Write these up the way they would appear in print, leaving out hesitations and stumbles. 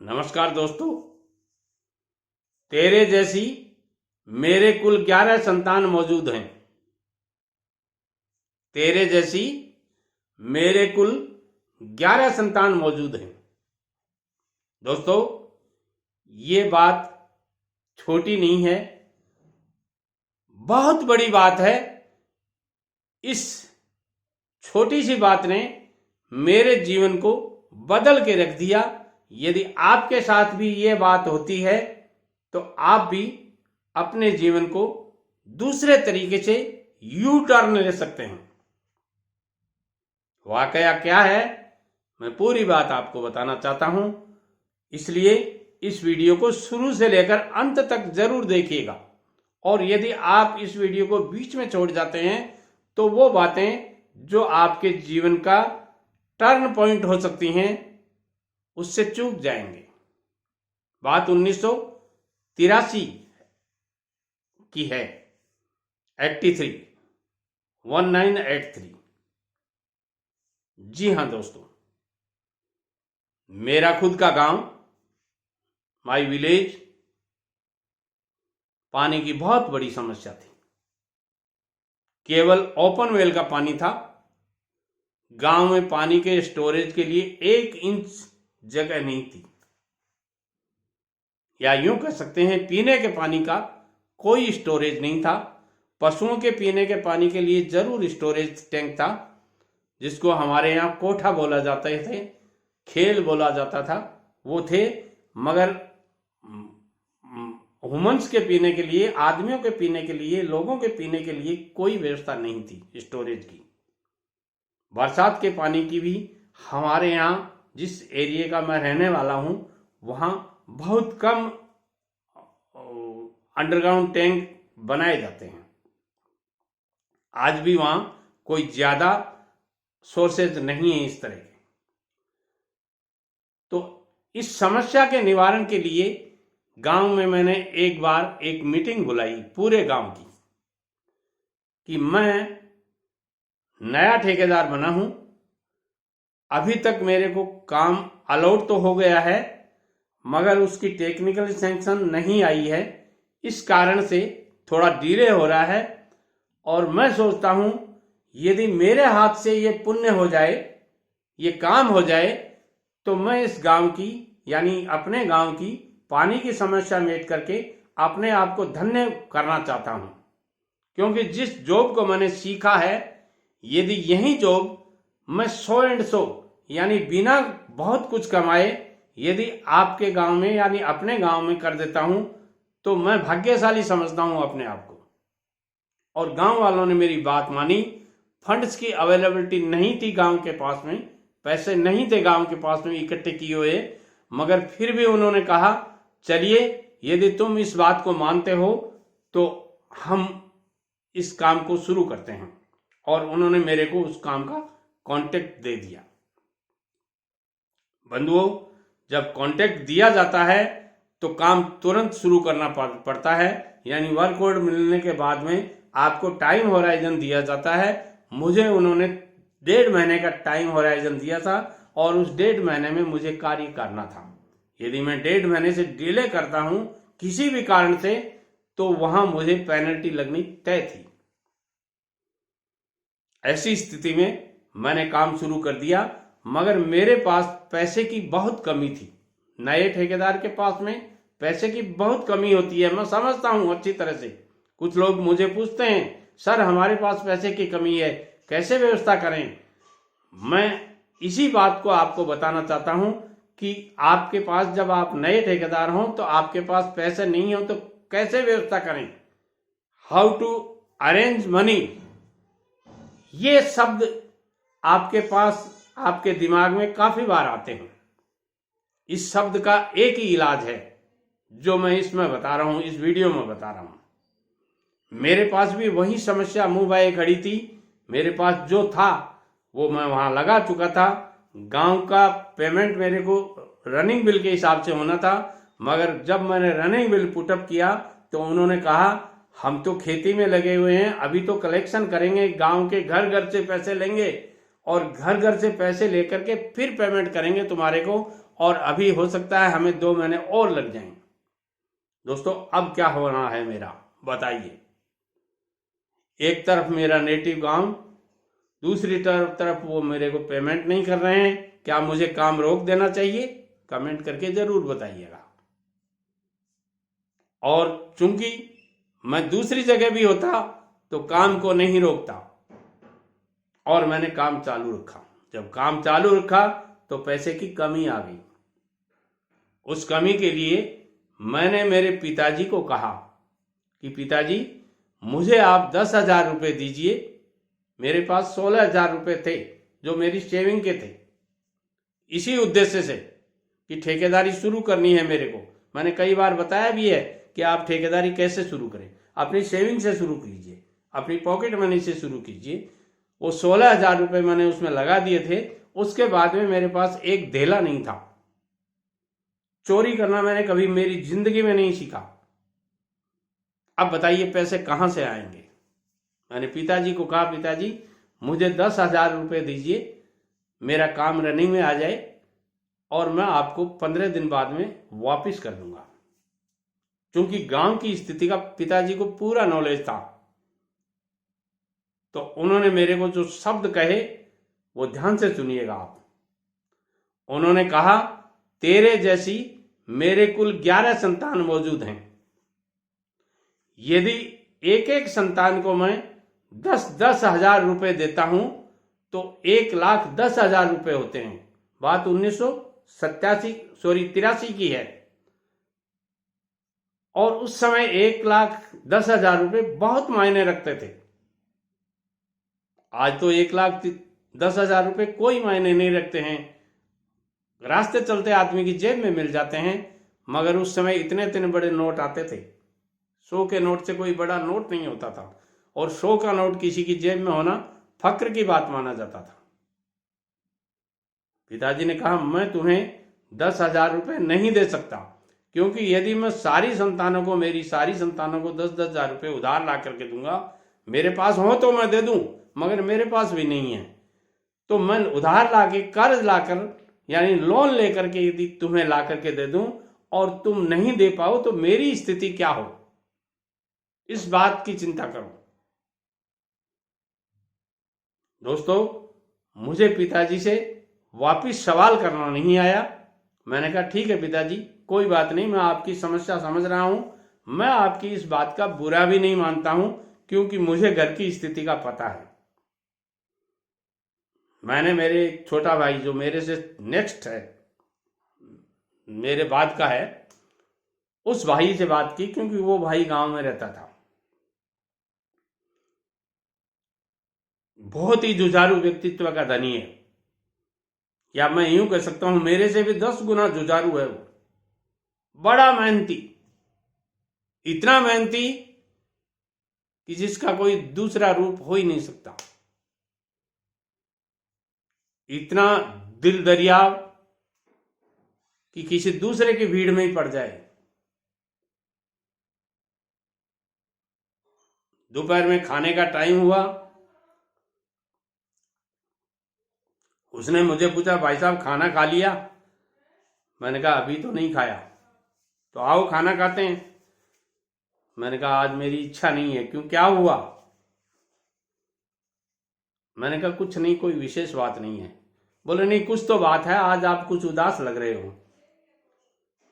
नमस्कार दोस्तों। तेरे जैसी मेरे कुल 11 संतान मौजूद हैं। तेरे जैसी मेरे कुल 11 संतान मौजूद हैं। दोस्तों, ये बात छोटी नहीं है, बहुत बड़ी बात है। इस छोटी सी बात ने मेरे जीवन को बदल के रख दिया। यदि आपके साथ भी ये बात होती है तो आप भी अपने जीवन को दूसरे तरीके से यू टर्न ले सकते हैं। वाकया क्या है, मैं पूरी बात आपको बताना चाहता हूं, इसलिए इस वीडियो को शुरू से लेकर अंत तक जरूर देखिएगा। और यदि आप इस वीडियो को बीच में छोड़ जाते हैं तो वो बातें जो आपके जीवन का टर्न पॉइंट हो सकती हैं उससे चूक जाएंगे। बात 1983 की है, 1983। जी हां दोस्तों, मेरा खुद का गांव, माई विलेज, पानी की बहुत बड़ी समस्या थी। केवल ओपन वेल का पानी था। गांव में पानी के स्टोरेज के लिए 1 इंच जगह नहीं थी, या यूं कह सकते हैं पीने के पानी का कोई स्टोरेज नहीं था। पशुओं के पीने के पानी के लिए जरूर स्टोरेज टैंक था, जिसको हमारे यहाँ कोठा बोला जाता थे, खेल बोला जाता था, वो थे। मगर ह्यूमंस के पीने के लिए, आदमियों के पीने के लिए, लोगों के पीने के लिए कोई व्यवस्था नहीं थी स्टोरेज की। बरसात के पानी की भी हमारे यहाँ, जिस एरिया का मैं रहने वाला हूं, वहां बहुत कम अंडरग्राउंड टैंक बनाए जाते हैं। आज भी वहां कोई ज्यादा सोर्सेज नहीं है इस तरह के। तो इस समस्या के निवारण के लिए गांव में मैंने एक बार एक मीटिंग बुलाई पूरे गांव की, कि मैं नया ठेकेदार बना हूं, अभी तक मेरे को काम अलॉट तो हो गया है मगर उसकी टेक्निकल सैंक्शन नहीं आई है। इस कारण से थोड़ा डिले हो रहा है। और मैं सोचता हूं यदि मेरे हाथ से ये पुण्य हो जाए, ये काम हो जाए, तो मैं इस गांव की, यानी अपने गांव की पानी की समस्या मेट करके अपने आप को धन्य करना चाहता हूं। क्योंकि जिस जॉब को मैंने सीखा है, यदि यही जॉब मैं 100 एंड 100 यानी बिना बहुत कुछ कमाए यदि आपके गांव में, यानी अपने गांव में कर देता हूं, तो मैं भाग्यशाली समझता हूं अपने आप को। और गांव वालों ने मेरी बात मानी। फंड्स की अवेलेबिलिटी नहीं थी गांव के पास में, पैसे नहीं थे गांव के पास में इकट्ठे किए हुए, मगर फिर भी उन्होंने कहा चलिए, यदि तुम इस बात को मानते हो तो हम इस काम को शुरू करते हैं। और उन्होंने मेरे को उस काम का कॉन्टेक्ट दे दिया। बंधुओं, जब कॉन्टेक्ट दिया जाता है तो काम तुरंत शुरू करना पड़ता है, यानी वर्क ऑर्डर मिलने के बाद में आपको टाइम होराइजन दिया जाता है। मुझे उन्होंने 1.5 महीने का टाइम होराइजन दिया था और उस 1.5 महीने में मुझे कार्य करना था। यदि मैं 1.5 महीने से डिले करता हूं किसी भी कारण से, तो वहां मुझे पेनल्टी लगनी तय थी। ऐसी स्थिति में मैंने काम शुरू कर दिया, मगर मेरे पास पैसे की बहुत कमी थी। नए ठेकेदार के पास में पैसे की बहुत कमी होती है, मैं समझता हूं अच्छी तरह से। कुछ लोग मुझे पूछते हैं, सर हमारे पास पैसे की कमी है, कैसे व्यवस्था करें। मैं इसी बात को आपको बताना चाहता हूं कि आपके पास, जब आप नए ठेकेदार हों तो आपके पास पैसे नहीं हो तो कैसे व्यवस्था करें। हाउ टू अरेंज मनी, ये शब्द आपके पास, आपके दिमाग में काफी बार आते हैं। इस शब्द का एक ही इलाज है जो मैं इसमें बता रहा हूं, इस वीडियो में बता रहा हूं। मेरे पास भी वही समस्या मुंह बाए खड़ी थी। मेरे पास जो था वो मैं वहां लगा चुका था। गांव का पेमेंट मेरे को रनिंग बिल के हिसाब से होना था, मगर जब मैंने रनिंग बिल पुटअप किया तो उन्होंने कहा हम तो खेती में लगे हुए हैं, अभी तो कलेक्शन करेंगे, गांव के घर घर से पैसे लेंगे और घर घर से पैसे लेकर के फिर पेमेंट करेंगे तुम्हारे को, और अभी हो सकता है हमें 2 महीने और लग जाएं। दोस्तों अब क्या होना है मेरा बताइए। एक तरफ मेरा नेटिव गांव, दूसरी तरफ वो मेरे को पेमेंट नहीं कर रहे हैं। क्या मुझे काम रोक देना चाहिए? कमेंट करके जरूर बताइएगा। और चूंकि मैं दूसरी जगह भी होता तो काम को नहीं रोकता, और मैंने काम चालू रखा। जब काम चालू रखा तो पैसे की कमी आ गई। उस कमी के लिए मैंने मेरे पिताजी को कहा कि पिताजी मुझे आप 10,000 रुपये दीजिए। मेरे पास 16,000 रुपये थे जो मेरी सेविंग के थे, इसी उद्देश्य से कि ठेकेदारी शुरू करनी है मेरे को। मैंने कई बार बताया भी है कि आप ठेकेदारी कैसे शुरू करें। अपनी सेविंग से शुरू कीजिए, अपनी पॉकेट मनी से शुरू कीजिए। वो 16,000 रुपये मैंने उसमें लगा दिए थे। उसके बाद में मेरे पास एक धेला नहीं था। चोरी करना मैंने कभी मेरी जिंदगी में नहीं सीखा। अब बताइए पैसे कहां से आएंगे? मैंने पिताजी को कहा पिताजी मुझे 10,000 रुपये दीजिए, मेरा काम रनिंग में आ जाए और मैं आपको 15 दिन बाद में वापस कर दूंगा। क्योंकि गांव की स्थिति का पिताजी को पूरा नॉलेज था। तो उन्होंने मेरे को जो शब्द कहे वो ध्यान से सुनिएगा आप। उन्होंने कहा तेरे जैसी मेरे कुल 11 संतान मौजूद हैं। यदि एक एक संतान को मैं 10-10 हजार रुपए देता हूं तो 1,10,000 रुपए होते हैं। बात 83 की है। और उस समय 1,10,000 रुपए बहुत मायने रखते थे। आज तो 1,10,000 रुपए कोई मायने नहीं रखते हैं। रास्ते चलते आदमी की जेब में मिल जाते हैं। मगर उस समय इतने इतने बड़े नोट आते थे। 100 के नोट से कोई बड़ा नोट नहीं होता था। और 100 का नोट किसी की जेब में होना फक्र की बात माना जाता था। पिताजी ने कहा मैं तुम्हें 10,000 रुपए नहीं दे सकता, क्योंकि यदि मैं मेरी सारी संतानों को 10-10 हजार रुपए उधार ला करके दूंगा, मेरे पास हो तो मैं दे दूं, मगर मेरे पास भी नहीं है। तो मैं उधार लाके कर्ज लाकर यानी लोन लेकर के यदि तुम्हें ला करके दे दूं और तुम नहीं दे पाओ तो मेरी स्थिति क्या हो, इस बात की चिंता करो। दोस्तों मुझे पिताजी से वापिस सवाल करना नहीं आया। मैंने कहा ठीक है पिताजी, कोई बात नहीं, मैं आपकी समस्या समझ रहा हूं। मैं आपकी इस बात का बुरा भी नहीं मानता हूं, क्योंकि मुझे घर की स्थिति का पता है। मैंने मेरे छोटा भाई जो मेरे से नेक्स्ट है, मेरे बाद का है, उस भाई से बात की, क्योंकि वो भाई गांव में रहता था। बहुत ही जुझारू व्यक्तित्व का धनी है, या मैं यूं कह सकता हूं मेरे से भी 10 गुना जुझारू है वो। बड़ा मेहनती, इतना मेहनती कि जिसका कोई दूसरा रूप हो ही नहीं सकता। इतना दिल दरिया कि किसी दूसरे की भीड़ में ही पड़ जाए। दोपहर में खाने का टाइम हुआ, उसने मुझे पूछा भाई साहब खाना खा लिया? मैंने कहा अभी तो नहीं खाया। तो आओ खाना खाते हैं। मैंने कहा आज मेरी इच्छा नहीं है। क्यों, क्या हुआ? मैंने कहा कुछ नहीं, कोई विशेष बात नहीं है। बोले नहीं कुछ तो बात है, आज आप कुछ उदास लग रहे हो।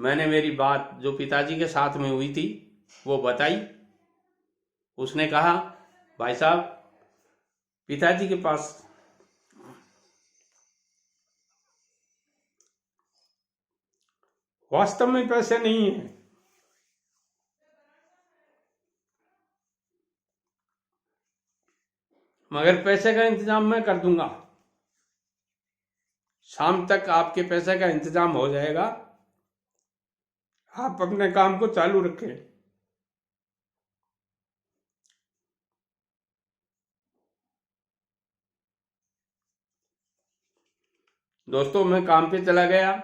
मैंने मेरी बात जो पिताजी के साथ में हुई थी वो बताई। उसने कहा भाई साहब पिताजी के पास वास्तव में पैसे नहीं है, मगर पैसे का इंतजाम मैं कर दूंगा। शाम तक आपके पैसे का इंतजाम हो जाएगा, आप अपने काम को चालू रखें। दोस्तों मैं काम पे चला गया।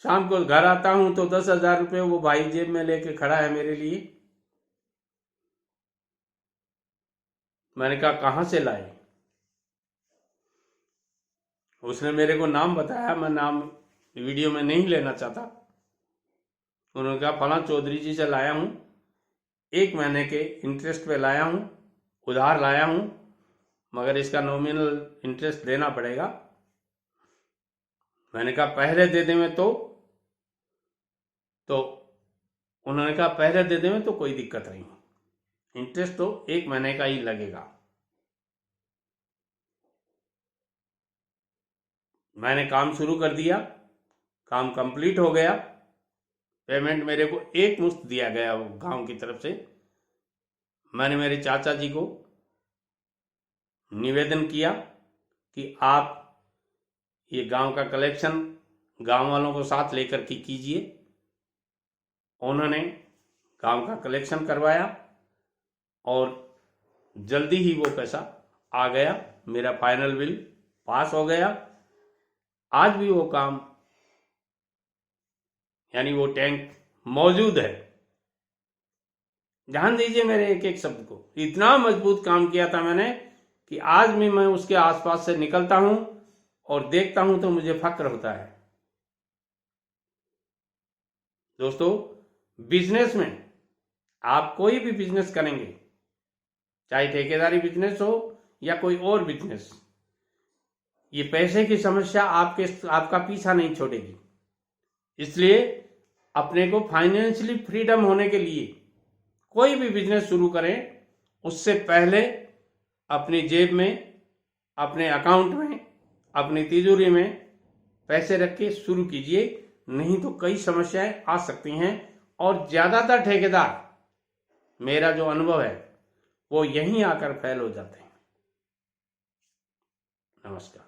शाम को घर आता हूं तो 10,000 रुपये वो भाई जेब में लेके खड़ा है मेरे लिए। मैंने कहा कहां से लाए? उसने मेरे को नाम बताया, मैं नाम वीडियो में नहीं लेना चाहता। उन्होंने कहा फलां चौधरी जी से लाया हूँ, 1 महीने के इंटरेस्ट पे लाया हूँ, उधार लाया हूँ, मगर इसका नॉमिनल इंटरेस्ट देना पड़ेगा। मैंने कहा पहले दे दें तो उन्होंने कहा पहले दे दें तो कोई दिक्कत नहीं, इंटरेस्ट तो 1 महीने का ही लगेगा। मैंने काम शुरू कर दिया, काम कंप्लीट हो गया, पेमेंट मेरे को एक मुश्त दिया गया गांव की तरफ से। मैंने मेरे चाचा जी को निवेदन किया कि आप ये गांव का कलेक्शन गांव वालों को साथ लेकर के कीजिए। उन्होंने गांव का कलेक्शन करवाया और जल्दी ही वो पैसा आ गया, मेरा फाइनल बिल पास हो गया। आज भी वो काम यानी वो टैंक मौजूद है। ध्यान दीजिए मेरे एक एक शब्द को, इतना मजबूत काम किया था मैंने कि आज भी मैं उसके आसपास से निकलता हूं और देखता हूं तो मुझे फक्र होता है। दोस्तों, बिजनेस में आप कोई भी बिजनेस करेंगे, चाहे ठेकेदारी बिजनेस हो या कोई और बिजनेस, ये पैसे की समस्या आपका पीछा नहीं छोड़ेगी। इसलिए अपने को फाइनेंशियली फ्रीडम होने के लिए कोई भी बिजनेस शुरू करें, उससे पहले अपनी जेब में, अपने अकाउंट में, अपनी तिजोरी में पैसे रख के शुरू कीजिए, नहीं तो कई समस्याएं आ सकती हैं। और ज्यादातर ठेकेदार, मेरा जो अनुभव है, वो यहीं आकर फेल हो जाते हैं। नमस्कार।